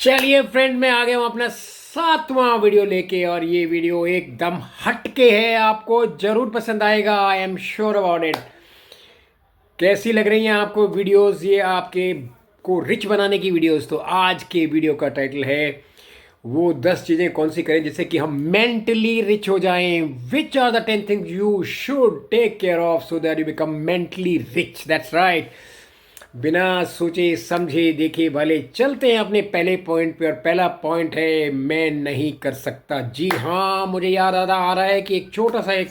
चलिए फ्रेंड, मैं आ गया हूँ अपना 7वां वीडियो लेके। और ये वीडियो एकदम हटके है, आपको जरूर पसंद आएगा। आई एम श्योर अबाउट इट। कैसी लग रही हैं आपको वीडियोस ये आपके को रिच बनाने की वीडियोस? तो आज के वीडियो का टाइटल है वो 10 चीज़ें कौन सी करें जिससे कि हम मेंटली रिच हो जाएं। Which are the 10 things you should take care of so that you become mentally rich. That's right. बिना सोचे समझे देखे भले चलते हैं अपने पहले पॉइंट पे। और पहला पॉइंट है मैं नहीं कर सकता। जी हाँ, मुझे याद आ रहा है कि एक छोटा सा एक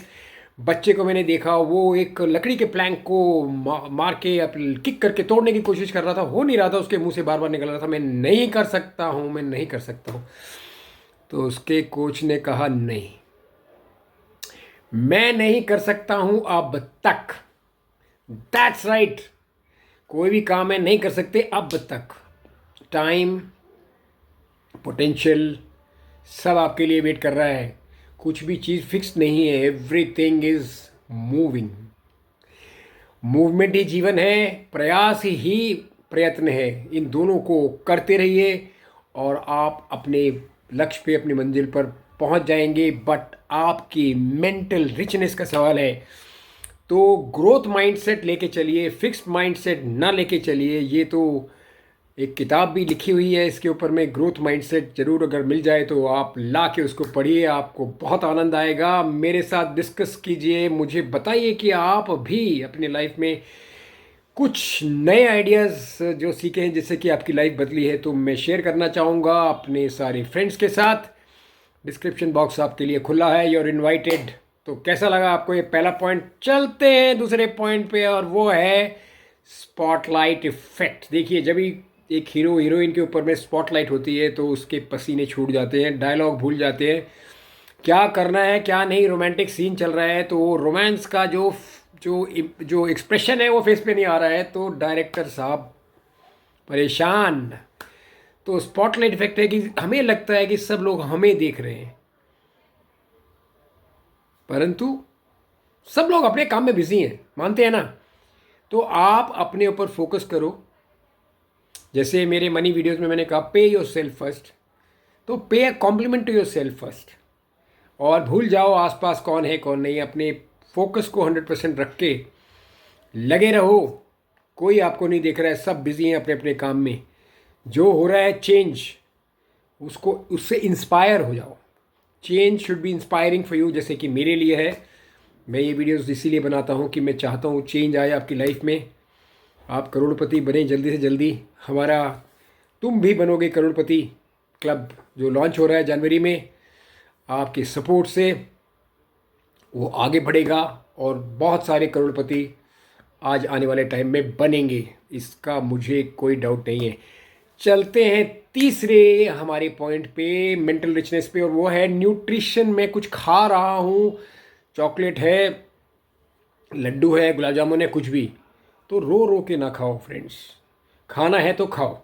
बच्चे को मैंने देखा, वो एक लकड़ी के प्लैंक को मार के किक करके तोड़ने की कोशिश कर रहा था। हो नहीं रहा था, उसके मुंह से बार बार निकल रहा था मैं नहीं कर सकता हूँ, मैं नहीं कर सकता हूँ। तो उसके कोच ने कहा नहीं, मैं नहीं कर सकता हूँ अब तक। That's right. कोई भी काम है नहीं कर सकते अब तक। टाइम, पोटेंशियल सब आपके लिए वेट कर रहा है। कुछ भी चीज़ फिक्स नहीं है। Everything is moving. मूवमेंट ही जीवन है, प्रयास ही प्रयत्न है। इन दोनों को करते रहिए और आप अपने लक्ष्य पे, अपनी मंजिल पर पहुंच जाएंगे। बट आपकी मेंटल रिचनेस का सवाल है। तो ग्रोथ माइंडसेट लेके चलिए, फिक्स्ड माइंडसेट ना लेके चलिए। ये तो एक किताब भी लिखी हुई है इसके ऊपर में, ग्रोथ माइंडसेट। जरूर अगर मिल जाए तो आप ला के उसको पढ़िए, आपको बहुत आनंद आएगा। मेरे साथ डिस्कस कीजिए, मुझे बताइए कि आप भी अपने लाइफ में कुछ नए आइडियाज़ जो सीखे हैं जिससे कि आपकी लाइफ बदली है, तो मैं शेयर करना चाहूँगा अपने सारे फ्रेंड्स के साथ। डिस्क्रिप्शन बॉक्स आपके लिए खुला है, यूर इनवाइटेड। तो कैसा लगा आपको ये पहला पॉइंट? चलते हैं दूसरे पॉइंट पे, और वो है स्पॉटलाइट इफेक्ट। देखिए, जब भी एक हीरो हीरोइन के ऊपर में स्पॉटलाइट होती है तो उसके पसीने छूट जाते हैं, डायलॉग भूल जाते हैं, क्या करना है क्या नहीं। रोमांटिक सीन चल रहा है तो रोमांस का जो जो जो एक्सप्रेशन है वो फेस पे नहीं आ रहा है, तो डायरेक्टर साहब परेशान। तो स्पॉटलाइट इफेक्ट है कि हमें लगता है कि सब लोग हमें देख रहे हैं, परंतु सब लोग अपने काम में बिजी हैं, मानते हैं ना। तो आप अपने ऊपर फोकस करो। जैसे मेरे मनी वीडियोस में मैंने कहा, पे योर सेल्फ फर्स्ट। तो pay a compliment to yourself first. और भूल जाओ आसपास कौन है कौन नहीं। अपने फोकस को 100% रख के लगे रहो। कोई आपको नहीं देख रहा है, सब बिजी हैं अपने अपने काम में। जो हो रहा है चेंज, उसको उससे इंस्पायर हो जाओ। Change should be inspiring for you, जैसे कि मेरे लिए है। मैं ये वीडियोस इसीलिए बनाता हूँ कि मैं चाहता हूँ चेंज आए आपकी लाइफ में, आप करोड़पति बने जल्दी से जल्दी। हमारा तुम भी बनोगे करोड़पति क्लब जो लॉन्च हो रहा है जनवरी में, आपके सपोर्ट से वो आगे बढ़ेगा और बहुत सारे करोड़पति आज आने वाले टाइम में बनेंगे, इसका मुझे कोई डाउट नहीं है। चलते हैं तीसरे हमारे पॉइंट पे, मेंटल रिचनेस पे, और वो है न्यूट्रिशन। मैं कुछ खा रहा हूँ, चॉकलेट है, लड्डू है, गुलाब जामुन है, कुछ भी, तो रो रो के ना खाओ फ्रेंड्स। खाना है तो खाओ।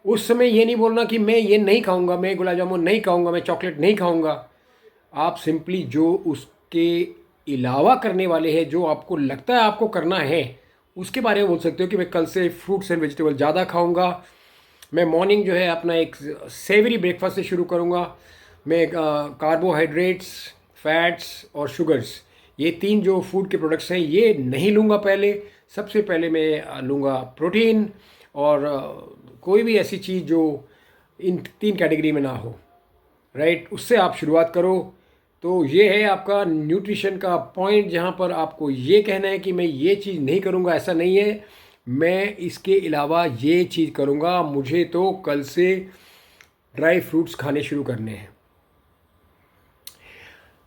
उस समय ये नहीं बोलना कि मैं ये नहीं खाऊंगा, मैं गुलाब जामुन नहीं खाऊंगा, मैं चॉकलेट नहीं खाऊंगा। आप सिंपली जो उसके अलावा करने वाले हैं, जो आपको लगता है आपको करना है, उसके बारे में बोल सकते हो कि मैं कल से फ्रूट्स एंड वेजिटेबल ज़्यादा खाऊंगा। मैं मॉर्निंग जो है अपना एक सेवरी ब्रेकफास्ट से शुरू करूंगा। मैं कार्बोहाइड्रेट्स, फैट्स और शुगर्स, ये तीन जो फूड के प्रोडक्ट्स हैं ये नहीं लूँगा पहले। सबसे पहले मैं लूँगा प्रोटीन, और कोई भी ऐसी चीज़ जो इन तीन कैटेगरी में ना हो, राइट, उससे आप शुरुआत करो। तो ये है आपका न्यूट्रिशन का पॉइंट, जहाँ पर आपको ये कहना है कि मैं ये चीज़ नहीं करूँगा, ऐसा नहीं है, मैं इसके अलावा ये चीज़ करूँगा। मुझे तो कल से ड्राई फ्रूट्स खाने शुरू करने हैं।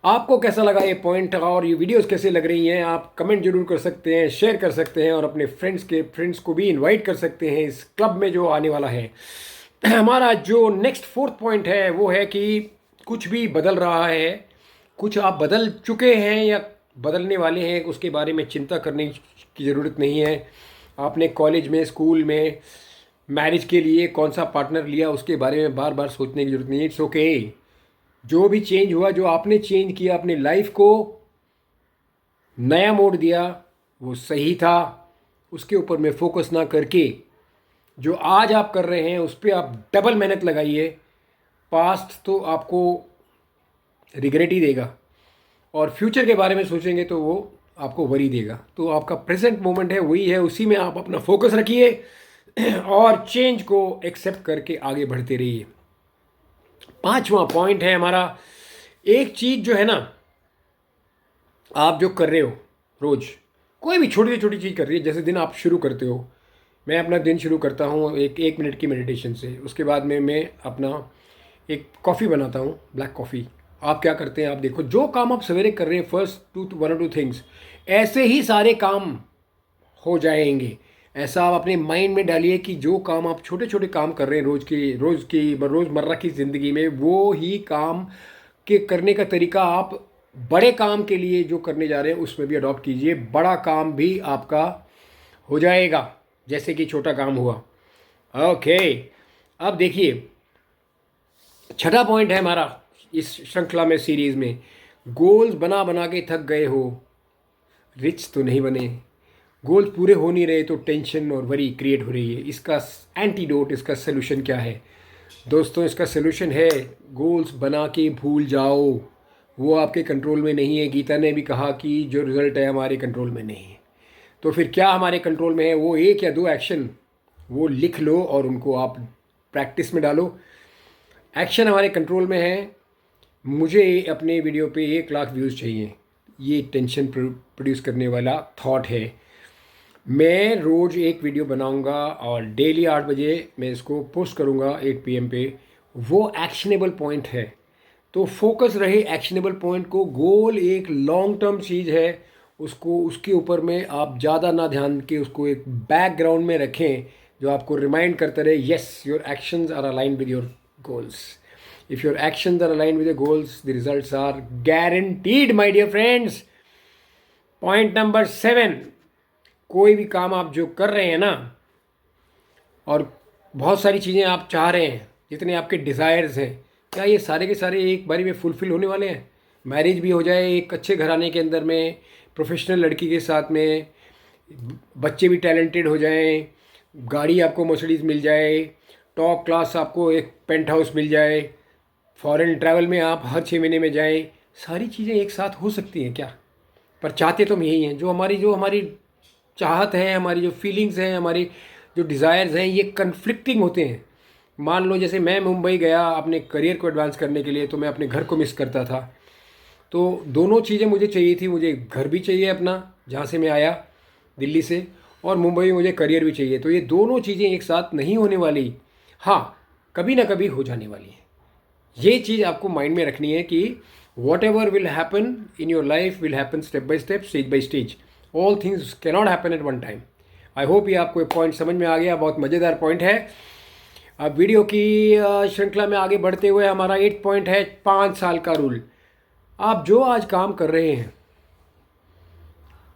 आपको कैसा लगा ये पॉइंट, और ये वीडियोस कैसे लग रही हैं? आप कमेंट जरूर कर सकते हैं, शेयर कर सकते हैं, और अपने फ्रेंड्स को भी इनवाइट कर सकते हैं इस क्लब में जो आने वाला है। हमारा जो नेक्स्ट फोर्थ पॉइंट है वो है कि कुछ भी बदल रहा है, कुछ आप बदल चुके हैं या बदलने वाले हैं, उसके बारे में चिंता करने की ज़रूरत नहीं है। आपने कॉलेज में, स्कूल में, मैरिज के लिए कौन सा पार्टनर लिया, उसके बारे में बार बार सोचने की ज़रूरत नहीं है। It's okay. जो भी चेंज हुआ, जो आपने चेंज किया, अपनी लाइफ को नया मोड़ दिया, वो सही था। उसके ऊपर में फोकस ना करके जो आज आप कर रहे हैं उस पर आप डबल मेहनत लगाइए। पास्ट तो आपको रिग्रेट ही देगा, और फ्यूचर के बारे में सोचेंगे तो वो आपको वरी देगा। तो आपका प्रेजेंट मोमेंट है वही है, उसी में आप अपना फोकस रखिए और चेंज को एक्सेप्ट करके आगे बढ़ते रहिए। पांचवा पॉइंट है हमारा, एक चीज़ जो है ना, आप जो कर रहे हो रोज़, कोई भी छोटी से छोटी चीज़ कर रही है, जैसे दिन आप शुरू करते हो, मैं अपना दिन शुरू करता हूँ एक मिनट की मेडिटेशन से। उसके बाद में मैं अपना एक कॉफ़ी बनाता हूँ, ब्लैक कॉफ़ी। आप क्या करते हैं, आप देखो जो काम आप सवेरे कर रहे हैं, फर्स्ट वन और टू थिंग्स, ऐसे ही सारे काम हो जाएंगे। ऐसा आप अपने माइंड में डालिए कि जो काम आप छोटे छोटे काम कर रहे हैं रोज़मर्रा की ज़िंदगी में, वो ही काम के करने का तरीका आप बड़े काम के लिए जो करने जा रहे हैं उसमें भी अडॉप्ट कीजिए। बड़ा काम भी आपका हो जाएगा जैसे कि छोटा काम हुआ। ओके, अब देखिए छठा पॉइंट है हमारा इस श्रृंखला में, सीरीज़ में, गोल्स बना बना के थक गए हो, रिच तो नहीं बने, गोल्स पूरे हो नहीं रहे तो टेंशन और वरी क्रिएट हो रही है। इसका एंटीडोट, इसका सोल्यूशन क्या है दोस्तों? इसका सोल्यूशन है गोल्स बना के भूल जाओ, वो आपके कंट्रोल में नहीं है। गीता ने भी कहा कि जो रिज़ल्ट है हमारे कंट्रोल में नहीं है। तो फिर क्या हमारे कंट्रोल में है? वो एक या दो एक्शन, वो लिख लो और उनको आप प्रैक्टिस में डालो। एक्शन हमारे कंट्रोल में है। मुझे अपने वीडियो पे 1 लाख व्यूज़ चाहिए, ये टेंशन प्रोड्यूस करने वाला थॉट है। मैं रोज़ एक वीडियो बनाऊंगा और डेली 8 बजे मैं इसको पोस्ट करूंगा 8 PM पे। वो एक्शनेबल पॉइंट है, तो फोकस रहे एक्शनेबल पॉइंट को। गोल एक लॉन्ग टर्म चीज़ है, उसको उसके ऊपर में आप ज़्यादा ना ध्यान के उसको एक बैकग्राउंड में रखें जो आपको रिमाइंड करता रहे, yes your actions are aligned with your goals. If your actions are aligned with your goals, the results are guaranteed my dear friends. Point number 7, कोई भी काम आप जो कर रहे हैं ना, और बहुत सारी चीज़ें आप चाह रहे हैं, जितने आपके डिज़ायर्स हैं, क्या ये सारे के सारे एक बारी में फुलफ़िल होने वाले हैं? मैरिज भी हो जाए एक अच्छे घराने के अंदर में, प्रोफेशनल लड़की के साथ में, बच्चे भी टैलेंटेड हो जाएं, गाड़ी आपको मर्सिडीज़ मिल जाए, टॉप क्लास आपको एक पेंट हाउस मिल जाए, फॉरेन ट्रैवल में आप हर 6 महीने में जाएं, सारी चीज़ें एक साथ हो सकती हैं क्या? पर चाहते तो हम यही हैं। जो हमारी चाहत है, हमारी जो फीलिंग्स हैं, हमारी जो डिज़ायर्स हैं, ये कन्फ्लिक्टिंग होते हैं। मान लो जैसे मैं मुंबई गया अपने करियर को एडवांस करने के लिए, तो मैं अपने घर को मिस करता था। तो दोनों चीज़ें मुझे चाहिए थी, मुझे घर भी चाहिए अपना जहाँ से मैं आया दिल्ली से, और मुंबई में मुझे करियर भी चाहिए। तो ये दोनों चीज़ें एक साथ नहीं होने वाली, हाँ कभी ना कभी हो जाने वाली है। ये चीज़ आपको माइंड में रखनी है कि what ever will happen in your life will happen step by step, stage by stage. All things cannot happen at one time. I hope ये आपको एक पॉइंट समझ में आ गया, बहुत मज़ेदार पॉइंट है। अब वीडियो की श्रृंखला में आगे बढ़ते हुए हमारा 8 पॉइंट है 5 साल का रूल। आप जो आज काम कर रहे हैं,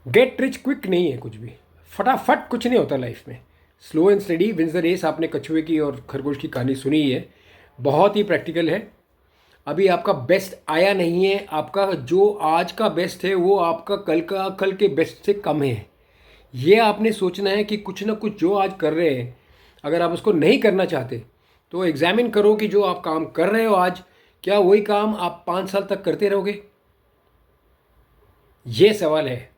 गेट रिच क्विक नहीं है कुछ भी, फटाफट कुछ नहीं होता लाइफ में। Slow and steady wins the race. आपने कछुए की और खरगोश की कहानी सुनी ही है, बहुत ही प्रैक्टिकल है। अभी आपका बेस्ट आया नहीं है, आपका जो आज का बेस्ट है वो आपका कल के बेस्ट से कम है। ये आपने सोचना है कि कुछ ना कुछ जो आज कर रहे हैं, अगर आप उसको नहीं करना चाहते तो एग्जामिन करो कि जो आप काम कर रहे हो आज, क्या वही काम आप 5 साल तक करते रहोगे? ये सवाल है।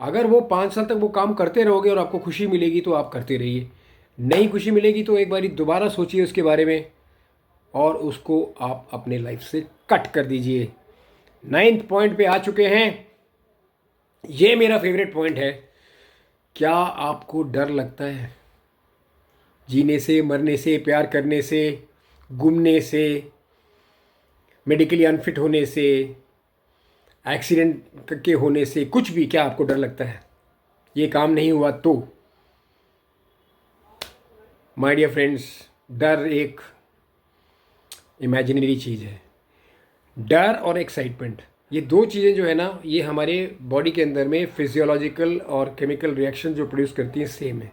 अगर वो 5 साल तक वो काम करते रहोगे और आपको खुशी मिलेगी तो आप करते रहिए, नहीं खुशी मिलेगी तो एक बारी दोबारा सोचिए उसके बारे में और उसको आप अपने लाइफ से कट कर दीजिए। 9th पॉइंट पे आ चुके हैं। ये मेरा फेवरेट पॉइंट है। क्या आपको डर लगता है जीने से, मरने से, प्यार करने से, घूमने से, मेडिकली अनफिट होने से, एक्सीडेंट के होने से, कुछ भी? क्या आपको डर लगता है ये काम नहीं हुआ तो? माय डियर फ्रेंड्स, डर एक इमेजिनरी चीज़ है। डर और एक्साइटमेंट, ये दो चीज़ें जो है ना, ये हमारे बॉडी के अंदर में फिजियोलॉजिकल और केमिकल रिएक्शन जो प्रोड्यूस करती हैं सेम है।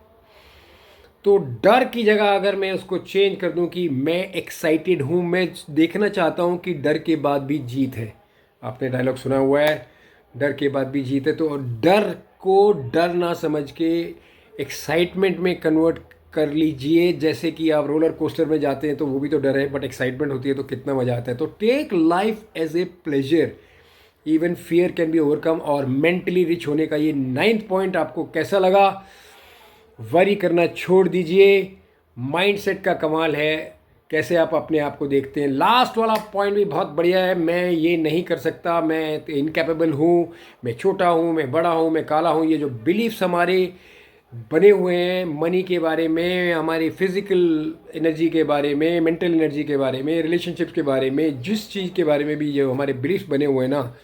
तो डर की जगह अगर मैं उसको चेंज कर दूं कि मैं एक्साइटेड हूं, मैं देखना चाहता हूं कि डर के बाद भी जीत है। आपने डायलॉग सुना हुआ है, डर के बाद भी जीत है। तो डर को डर ना समझ के एक्साइटमेंट में कन्वर्ट कर लीजिए। जैसे कि आप रोलर कोस्टर में जाते हैं तो वो भी तो डर है, बट एक्साइटमेंट होती है तो कितना मज़ा आता है। तो take life as a pleasure, even fear can be overcome. और मेंटली रिच होने का ये 9th पॉइंट आपको कैसा लगा? वरी करना छोड़ दीजिए, माइंडसेट का कमाल है, कैसे आप अपने आप को देखते हैं। लास्ट वाला पॉइंट भी बहुत बढ़िया है, मैं ये नहीं कर सकता, मैं इनकैपेबल हूँ, मैं छोटा हूँ, मैं बड़ा हूँ, मैं काला हूँ। ये जो बिलीफ्स हमारे बने हुए हैं मनी के बारे में, हमारी फिजिकल एनर्जी के बारे में, मेंटल एनर्जी के बारे में, रिलेशनशिप्स के बारे में, जिस चीज़ के बारे में भी जो हमारे बिलीफ्स बने हुए हैं ना,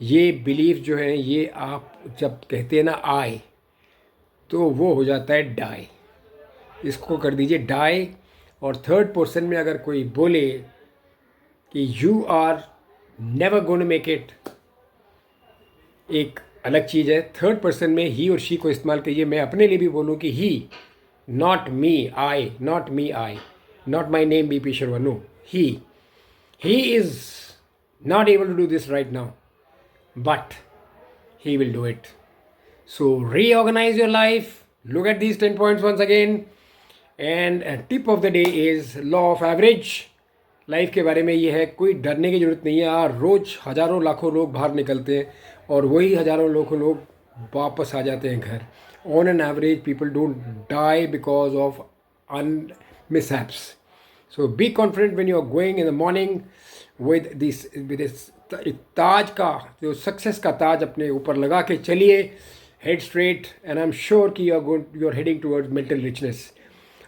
ये बिलीफ जो है ये आप जब कहते हैं ना आई, तो वो हो जाता है डाई। इसको कर दीजिए डाई। और थर्ड पर्सन में अगर कोई बोले कि you are never gonna make it, एक अलग चीज़ है। थर्ड पर्सन में ही और शी को इस्तेमाल करिए। मैं अपने लिए भी बोलूँ कि he, not me I, not me I, not my name BP Sharma, no, he is not able to do this right now, but he will do it. So reorganize your life. Look at these 10 points once again. And tip of the day is law of average. Life के बारे में ये है, कोई डरने की ज़रूरत नहीं है। रोज़ हज़ारों लाखों लोग बाहर निकलते हैं और वही हज़ारों लाखों लोग वापस आ जाते हैं घर। On an average people don't die because of mishaps. So be confident when you are going in the morning with this ताज का, जो सक्सेस का ताज अपने ऊपर लगा के चलिए, head straight, and I am sure कि you are heading towards mental richness.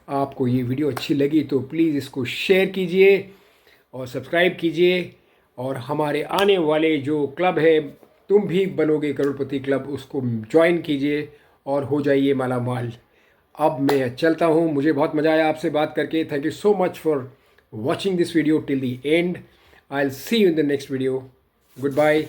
आपको ये वीडियो अच्छी लगी तो प्लीज़ इसको शेयर कीजिए और सब्सक्राइब कीजिए। और हमारे आने वाले जो क्लब है, तुम भी बनोगे करोड़पति क्लब, उसको ज्वाइन कीजिए और हो जाइए माला माल। अब मैं चलता हूँ, मुझे बहुत मज़ा आया आपसे बात करके। Thank you so much for watching this video till the end. I'll see you in the next video. Goodbye.